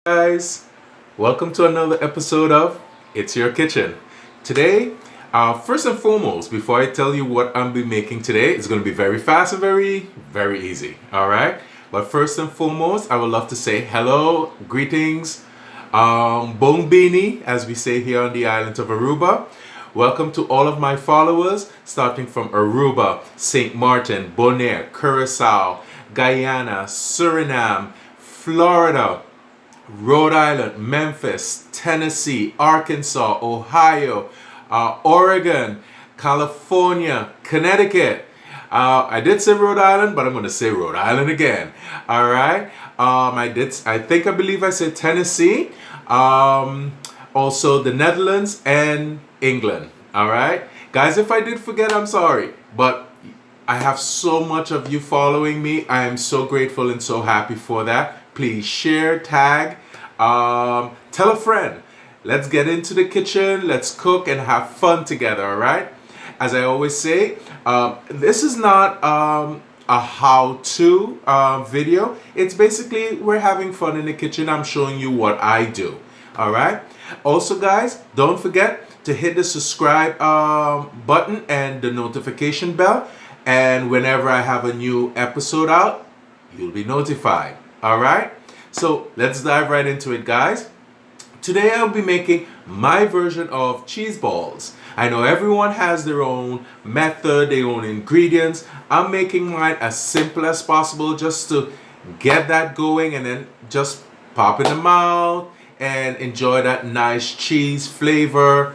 Guys, welcome to another episode of It's Your Kitchen. Today, first and foremost, before I tell you what I'm be making today, it's going to be very fast and very easy. All right. But first and foremost, I would love to say hello, greetings, Bonbini, as we say here on the island of Aruba. Welcome to all of my followers, starting from Aruba, St. Martin, Bonaire, Curacao, Guyana, Suriname, Florida, Rhode Island, Memphis, Tennessee, Arkansas, Ohio, Oregon, California, Connecticut. I did say Rhode Island, but I'm going to say Rhode Island again. All right. I believe I said Tennessee. Also the Netherlands and England. All right. Guys, if I did forget, I'm sorry. But I have so much of you following me. I am so grateful and so happy for that. Please share, tag, tell a friend. Let's get into the kitchen. Let's cook and have fun together, all right? As I always say, this is not a how-to video. It's basically we're having fun in the kitchen. I'm showing you what I do, all right? Also, guys, don't forget to hit the subscribe button and the notification bell. And whenever I have a new episode out, you'll be notified. All right, so let's dive right into it, guys. Today I'll be making my version of cheese balls. I know everyone has their own method, their own ingredients. I'm making mine as simple as possible just to get that going and then just pop in the mouth and enjoy that nice cheese flavor.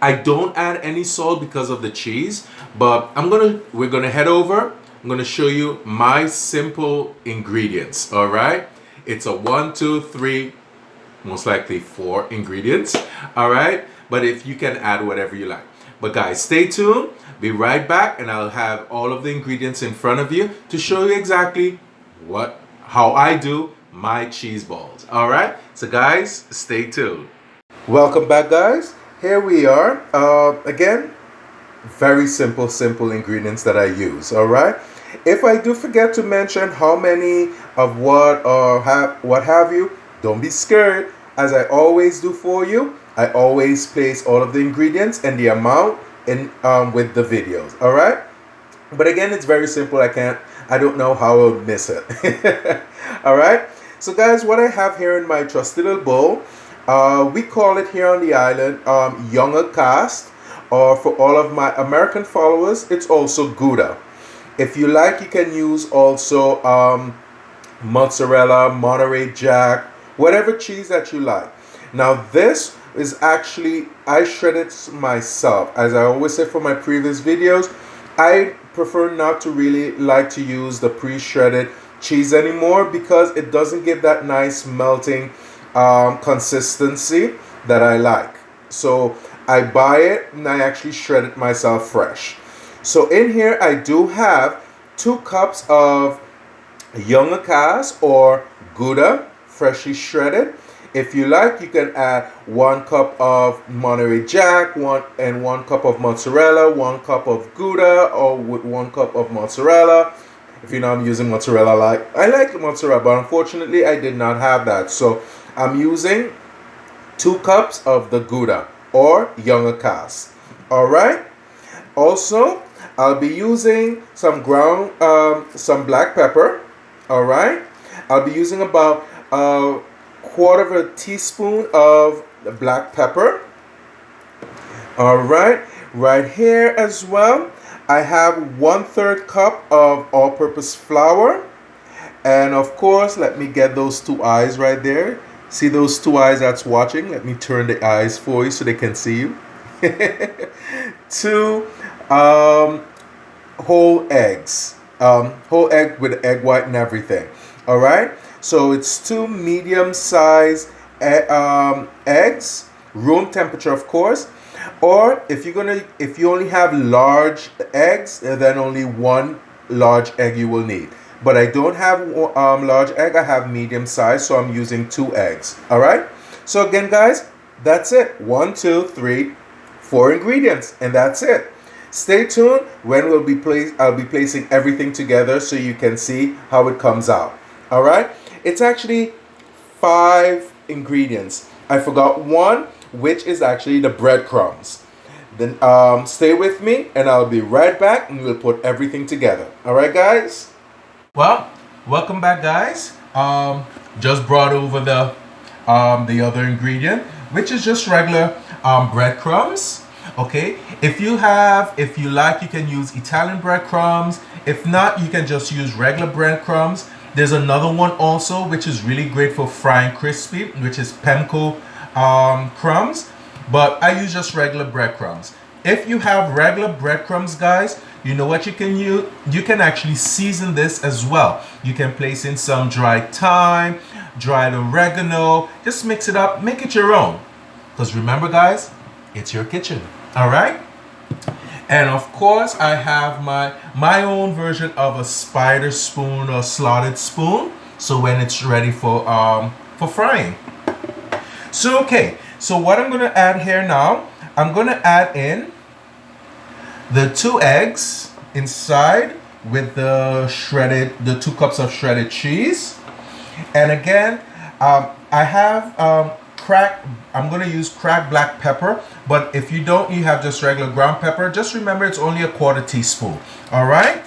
I don't add any salt because of the cheese, but we're gonna head over. I'm going to show you my simple ingredients, all right? It's a 1, 2, 3, most likely 4 ingredients, all right? But if you can add whatever you like. But guys, stay tuned. Be right back, and I'll have all of the ingredients in front of you to show you exactly how I do my cheese balls, all right? So guys, stay tuned. Welcome back, guys. Here we are. Again, very simple ingredients that I use, all right? If I do forget to mention how many of what have you, don't be scared. As I always do for you, I always place all of the ingredients and the amount in with the videos, all right? But again, it's very simple. I don't know how I'll miss it. All right? So guys, what I have here in my trusty little bowl, we call it here on the island younger cast, or for all of my American followers, it's also Gouda. If you like, you can use also mozzarella, Monterey Jack, whatever cheese that you like. Now this is actually, I shred it myself. As I always say for my previous videos, I prefer not to really like to use the pre-shredded cheese anymore because it doesn't give that nice melting consistency that I like. So I buy it and I actually shred it myself fresh. So in here I do have 2 cups of younger cast or Gouda, freshly shredded. If you like, you can add 1 cup of Monterey Jack, 1 cup of mozzarella, 1 cup of Gouda, or with 1 cup of mozzarella. If you know, I'm using mozzarella. I like mozzarella, but unfortunately I did not have that. So I'm using 2 cups of the Gouda or younger cast. All right. Also, I'll be using some black pepper. All right. I'll be using about a 1/4 teaspoon of the black pepper. All right. Right here as well, I have 1/3 cup of all purpose flour. And of course, let me get those 2 eyes right there. See those 2 eyes that's watching? Let me turn the eyes for you so they can see you. 2 whole eggs. Whole egg with egg white and everything. All right. So it's 2 medium-sized eggs, room temperature, of course. Or if you only have large eggs, then only 1 large egg you will need. But I don't have large egg. I have medium size, so I'm using 2 eggs. All right. So again, guys, that's it. 1, 2, 3, 4 ingredients, and that's it. Stay tuned when I'll be placing everything together so you can see how it comes out. All right. It's actually 5 ingredients. I forgot one, which is actually the breadcrumbs. Then stay with me and I'll be right back and we'll put everything together. All right, guys? Well, welcome back, guys. Just brought over the other ingredient, which is just regular breadcrumbs. Okay, if you like, you can use Italian breadcrumbs. If not, you can just use regular breadcrumbs. There's another one also, which is really great for frying crispy, which is Pemco crumbs. But I use just regular breadcrumbs. If you have regular breadcrumbs, guys, you know what you can use? You can actually season this as well. You can place in some dried thyme, dried oregano. Just mix it up, make it your own. Because remember, guys, it's your kitchen. All right? And of course, I have my own version of a spider spoon or slotted spoon. So when it's ready for frying. So okay. So what I'm going to add here now, I'm going to add in the 2 eggs inside with the 2 cups of shredded cheese. And again, I have I'm going to use cracked black pepper. But if you don't, you have just regular ground pepper. Just remember, it's only a 1/4 teaspoon. All right?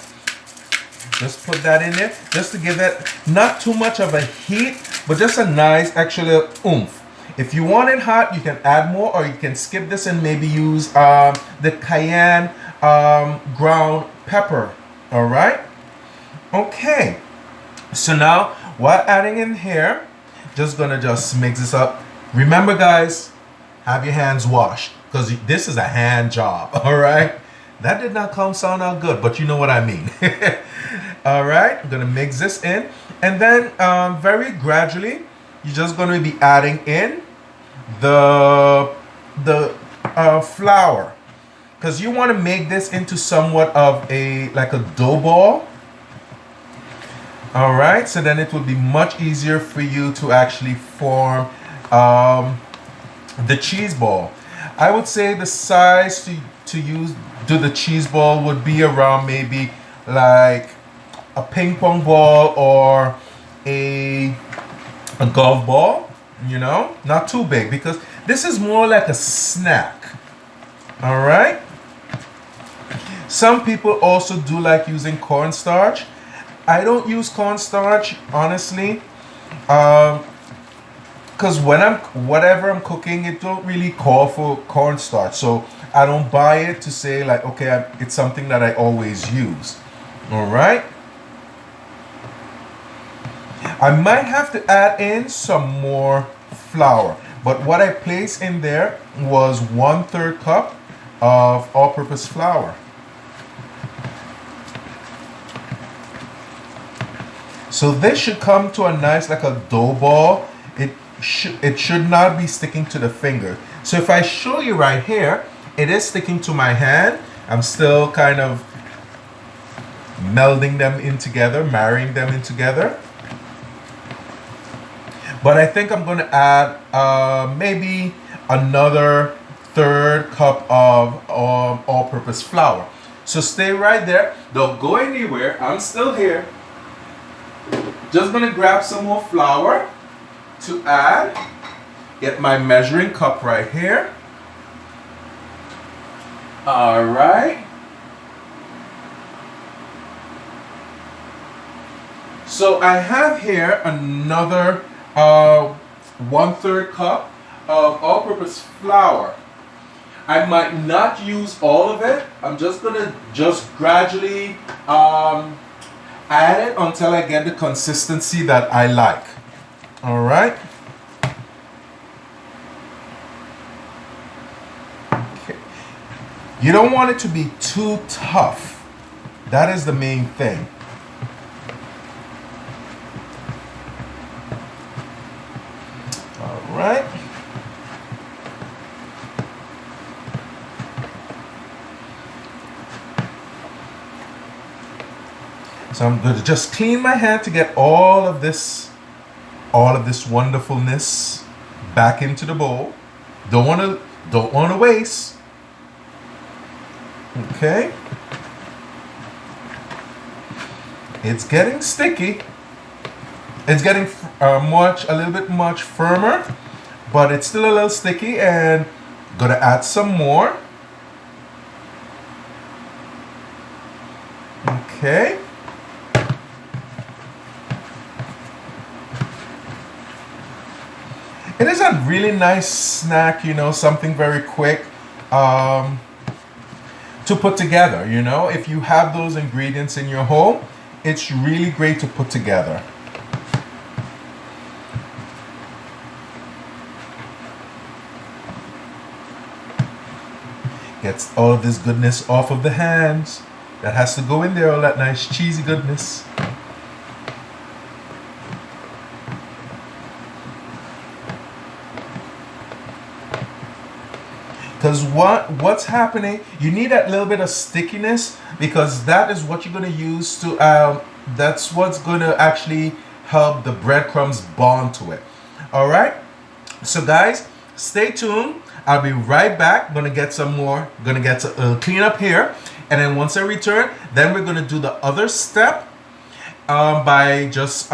Just put that in there just to give it not too much of a heat, but just a nice actual oomph. If you want it hot, you can add more, or you can skip this and maybe use the cayenne ground pepper. All right? Okay. So now, while adding in here, just gonna mix this up. Remember, guys, have your hands washed, because this is a hand job. All right? That did not sound out good, but you know what I mean. All right? I'm gonna mix this in, and then very gradually, you're just gonna be adding in the flour, because you want to make this into somewhat of like a dough ball. All right, so then it will be much easier for you to actually form the cheese ball. I would say the size to do the cheese ball would be around maybe like a ping pong ball or a golf ball. You know, not too big, because this is more like a snack. All right. Some people also do like using cornstarch. I don't use cornstarch, honestly, because whatever I'm cooking, it don't really call for cornstarch, so I don't buy it to say like, okay, it's something that I always use. All right. I might have to add in some more flour, but what I placed in there was 1/3 cup of all-purpose flour. So this should come to a nice, like a dough ball. It should not be sticking to the finger. So if I show you right here, it is sticking to my hand. I'm still kind of melding them in together, marrying them in together. But I think I'm going to add maybe another 1/3 cup of all-purpose flour. So stay right there. Don't go anywhere. I'm still here. Just going to grab some more flour to add. Get my measuring cup right here. All right. So I have here another 1/3 cup of all-purpose flour. I might not use all of it. I'm just gonna gradually add it until I get the consistency that I like. All right. Okay. You don't want it to be too tough. That is the main thing. All right. So I'm going to just clean my hand to get all of this wonderfulness back into the bowl. Don't want to waste. Okay. It's getting sticky. It's getting a little bit much firmer, but it's still a little sticky, and gonna add some more. Okay. It is a really nice snack, you know, something very quick to put together, you know. If you have those ingredients in your home, it's really great to put together. Gets all of this goodness off of the hands. That has to go in there, all that nice cheesy goodness. Because what's happening, you need that little bit of stickiness, because that is what you're going to use to, that's what's going to actually help the breadcrumbs bond to it. All right. So guys, stay tuned. I'll be right back. Gonna get some more. Gonna get to clean up here, and then once I return, then we're gonna do the other step by just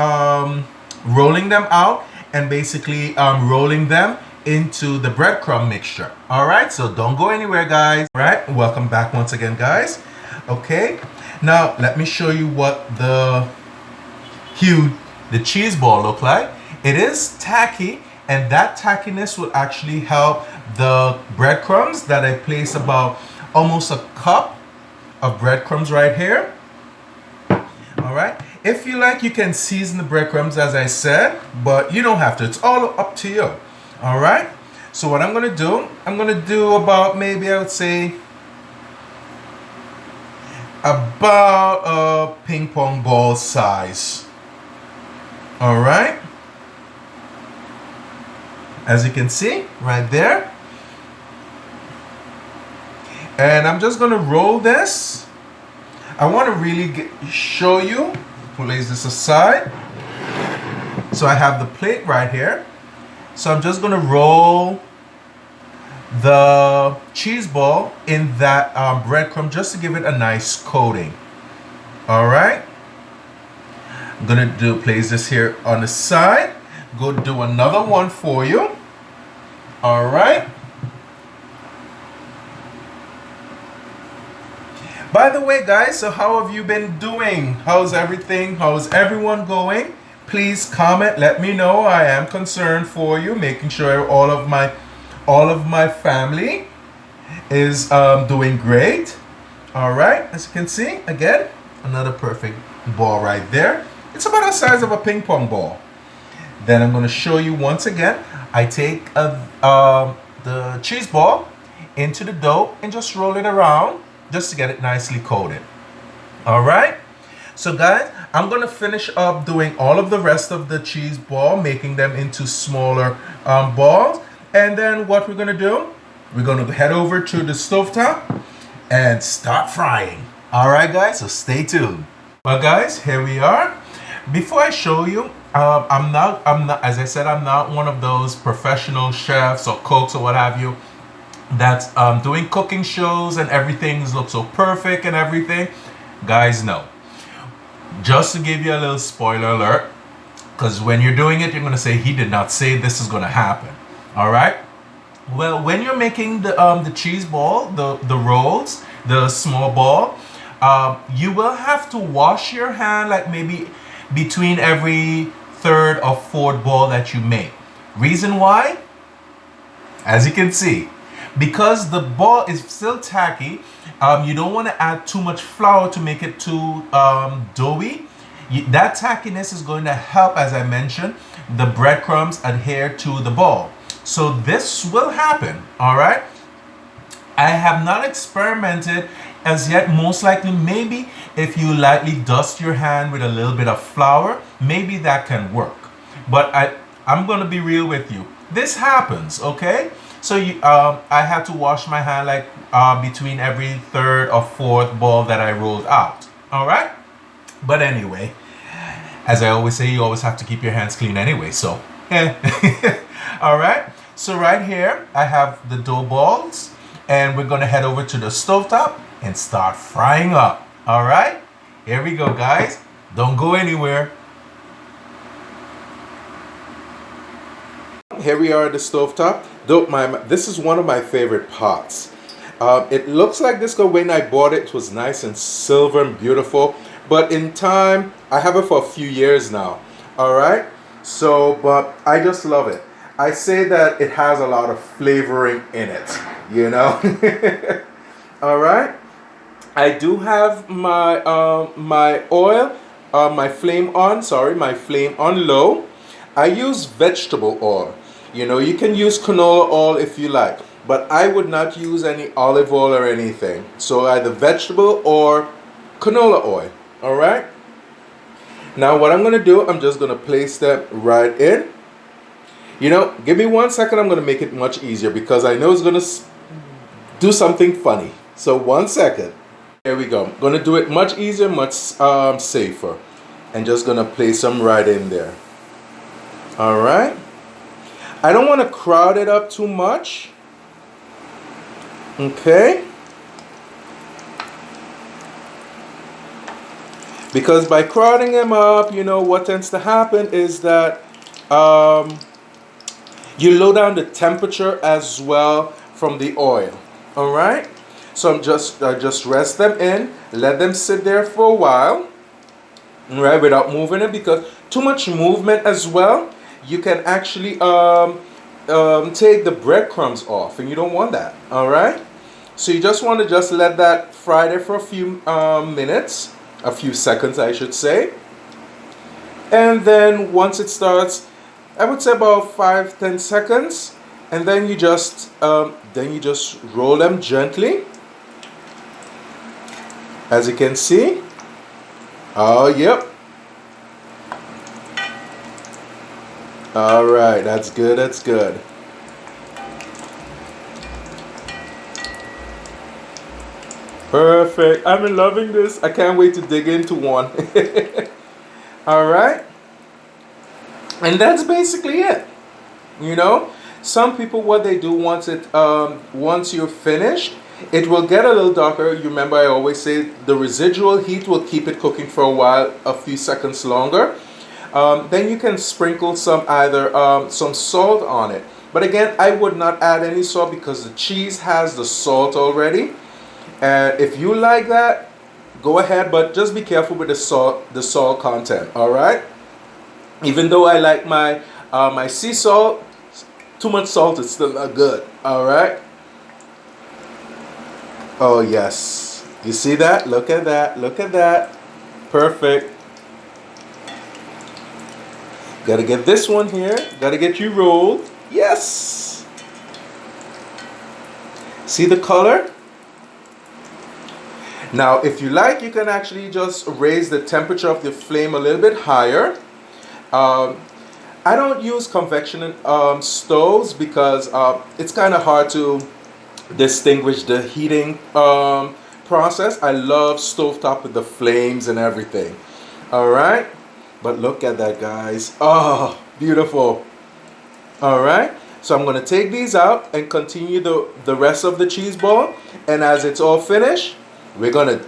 rolling them out and basically rolling them into the breadcrumb mixture. All right, so don't go anywhere, guys. All right, welcome back once again, guys. Okay, now let me show you what the cheese ball look like. It is tacky, and that tackiness will actually help the breadcrumbs that I place about almost a cup of breadcrumbs right here. All right, if you like, you can season the breadcrumbs as I said, but you don't have to. It's all up to you. All right, so what I'm gonna do about, maybe I would say about a ping pong ball size. All right, as you can see right there. And I'm just gonna roll this. I want to really show you. Place this aside. So I have the plate right here. So I'm just gonna roll the cheese ball in that breadcrumb just to give it a nice coating. All right. I'm gonna place this here on the side. Go do another one for you. All right. By the way, guys, so how have you been doing? How's everything? How's everyone going? Please comment, let me know. I am concerned for you, making sure all of my family is doing great. All right, as you can see, again, another perfect ball right there. It's about the size of a ping pong ball. Then I'm going to show you once again. I take the cheese ball into the dough and just roll it around, just to get it nicely coated. All right, so guys, I'm gonna finish up doing all of the rest of the cheese ball, making them into smaller balls, and then what we're gonna do, we're gonna head over to the stovetop and start frying. All right, guys, so stay tuned. Well, guys, here we are. Before I show you, I'm not, as I said, I'm not one of those professional chefs or cooks or what have you that's doing cooking shows and everything looks so perfect and everything. Guys, no. Just to give you a little spoiler alert, because when you're doing it, you're going to say, he did not say this is going to happen. All right. Well, when you're making the cheese ball, the rolls, the small ball, you will have to wash your hand like maybe between every third or fourth ball that you make. Reason why? As you can see, because the ball is still tacky, you don't want to add too much flour to make it too doughy. That tackiness is going to help, as I mentioned, the breadcrumbs adhere to the ball. So this will happen, all right? I have not experimented as yet. Most likely, maybe if you lightly dust your hand with a little bit of flour, maybe that can work. But I'm going to be real with you. This happens, okay? So I have to wash my hand like between every third or fourth ball that I rolled out. All right. But anyway, as I always say, you always have to keep your hands clean anyway. So, all right. So right here, I have the dough balls, and we're going to head over to the stovetop and start frying up. All right. Here we go, guys. Don't go anywhere. here we are at the stovetop. This is one of my favorite pots. It looks like this, because when I bought it, it was nice and silver and beautiful. But in time, I have it for a few years now. All right. So, but I just love it. I say that it has a lot of flavoring in it, you know. All right. I do have my my oil, my flame on. Sorry, my flame on low. I use vegetable oil. You know, you can use canola oil if you like, but I would not use any olive oil or anything. So either vegetable or canola oil. All right. Now what I'm going to do, I'm just going to place that right in. You know, give me 1 second. I'm going to make it much easier because I know it's going to do something funny. So 1 second. There we go. I'm going to do it much easier, much safer. And just going to place them right in there. All right. I don't want to crowd it up too much. Okay. Because by crowding them up, you know, what tends to happen is that you lower down the temperature as well from the oil. All right. So I just rest them in, let them sit there for a while, right, without moving it, because too much movement as well, you can actually take the breadcrumbs off, and you don't want that. All right. So you just want to just let that fry there for a few minutes, a few seconds, I should say. And then once it starts, I would say about 5-10 seconds, and then you just roll them gently, as you can see. Oh, yep. All right, that's good. That's good. Perfect. I'm loving this. I can't wait to dig into one. All right. And that's basically it. You know, some people, what they do once you're finished, it will get a little darker. You remember I always say the residual heat will keep it cooking for a while, a few seconds longer. Then you can sprinkle some salt on it. But again, I would not add any salt because the cheese has the salt already. And if you like that, go ahead, but just be careful with the salt content. All right. Even though I like my my sea salt, too much salt is still not good. All right. Oh yes, you see that? Look at that. Look at that. Perfect. Gotta get this one here. Gotta get you rolled. Yes. See the color? Now, if you like, you can actually just raise the temperature of the flame a little bit higher. I don't use convection stoves because it's kind of hard to distinguish the heating process. I love stovetop with the flames and everything. All right. But look at that, guys. Oh, beautiful. All right. So I'm going to take these out and continue the rest of the cheese ball. And as it's all finished, we're gonna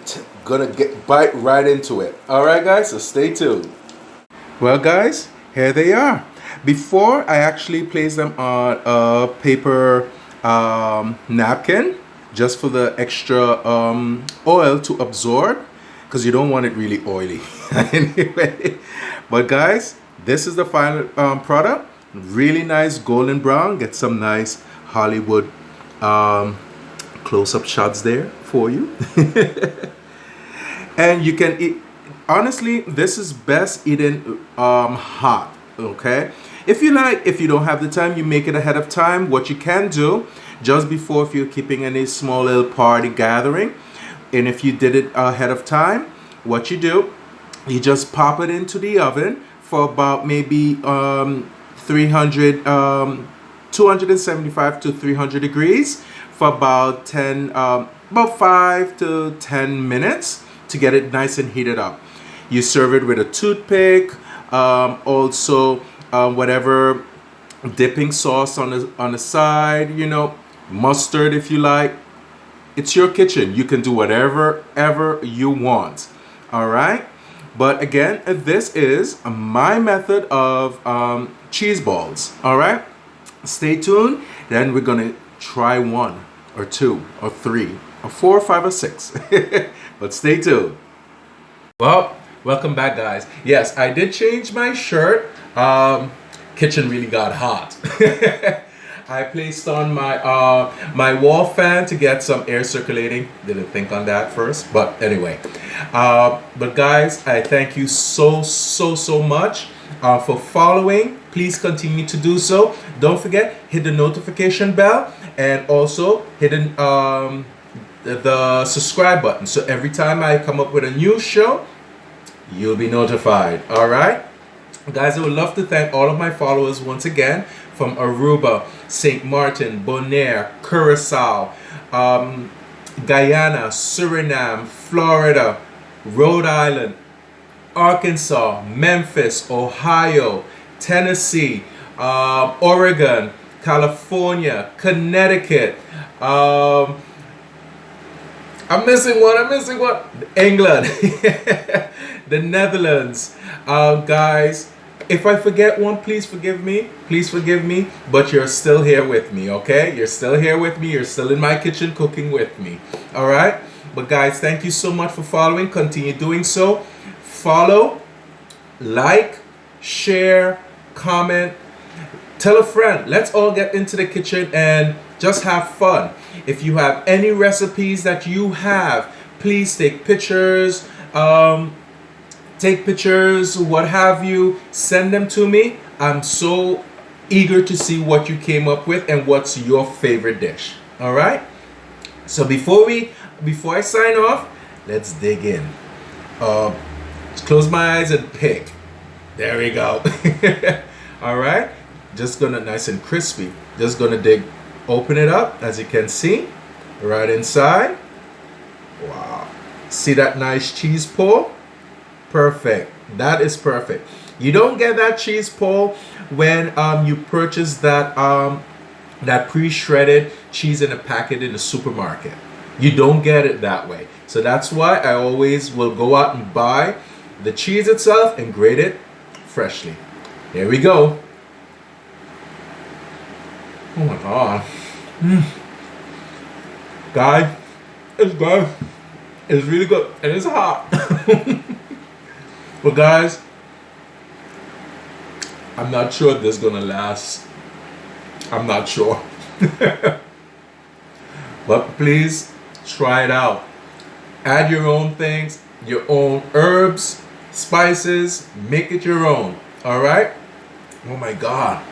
bite right into it. All right, guys, so stay tuned. Well, guys, here they are. Before I actually place them on a paper napkin, just for the extra oil to absorb, because you don't want it really oily. Anyway, but guys, this is the final product. Really nice golden brown. Get some nice Hollywood close-up shots there for you. And you can eat, honestly, this is best eaten hot. Okay, if you don't have the time, you make it ahead of time. What you can do just before, if you're keeping any small little party gathering, and if you did it ahead of time, what you do, you just pop it into the oven for about maybe 275 to 300 degrees for about 5 to 10 minutes to get it nice and heated up. You serve it with a toothpick, also whatever dipping sauce on the side, you know, mustard if you like. It's your kitchen. You can do whatever ever you want. All right. But again, this is my method of cheese balls. All right. stay tuned. Then we're gonna try 1 or 2 or 3 or 4 or 5 or 6. But stay tuned. Well, welcome back, guys. Yes, I did change my shirt. Kitchen really got hot. I placed on my my wall fan to get some air circulating. Didn't think on that first, but anyway. But guys, I thank you so much for following. Please continue to do so. Don't forget, hit the notification bell and also hit the subscribe button. So every time I come up with a new show, you'll be notified. All right, guys, I would love to thank all of my followers once again from Aruba, St. Martin, Bonaire, Curacao, Guyana, Suriname, Florida, Rhode Island, Arkansas, Memphis, Ohio, Tennessee, Oregon, California, Connecticut. I'm missing one. England, the Netherlands. Guys, if I forget one, please forgive me. But you're still here with me, okay? You're still here with me. You're still in my kitchen cooking with me. All right? But guys, thank you so much for following. Continue doing so. Follow, like, share, comment, tell a friend. Let's all get into the kitchen and just have fun. If you have any recipes that you have, please take pictures, what have you, send them to me. I'm so eager to see what you came up with and what's your favorite dish. All right? So before I sign off, let's dig in. Close my eyes and pick. There we go. All right? Just gonna, nice and crispy. Just gonna open it up, as you can see, right inside. Wow. See that nice cheese pull? Perfect. That is perfect. You don't get that cheese pull when you purchase that pre-shredded cheese in a packet in the supermarket. You don't get it that way. So that's why I always will go out and buy the cheese itself and grate it freshly. Here we go. Oh my god. Guys, it's good. It's really good. And it's hot. But guys, I'm not sure if this is gonna last. I'm not sure. But please try it out. Add your own things, your own herbs, spices, make it your own. All right? Oh my god.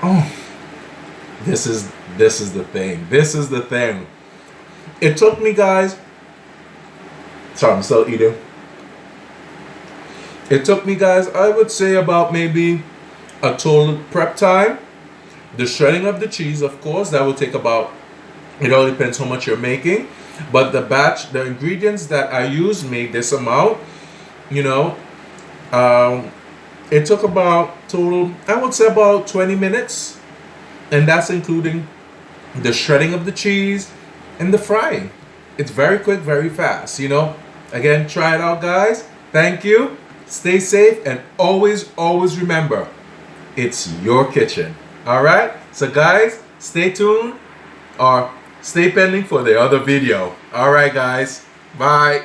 Oh, this is the thing. This is the thing. It took me, guys. Sorry, I'm still eating. It took me, guys, I would say about maybe a total prep time. The shredding of the cheese, of course, that will take about, it all depends how much you're making. But the ingredients that I use made this amount, you know. It took about total, I would say about 20 minutes. And that's including the shredding of the cheese and the frying. It's very quick, very fast, you know. Again, try it out, guys. Thank you. Stay safe and always remember, it's your kitchen. All right? So guys, stay tuned or stay pending for the other video. All right, guys. Bye.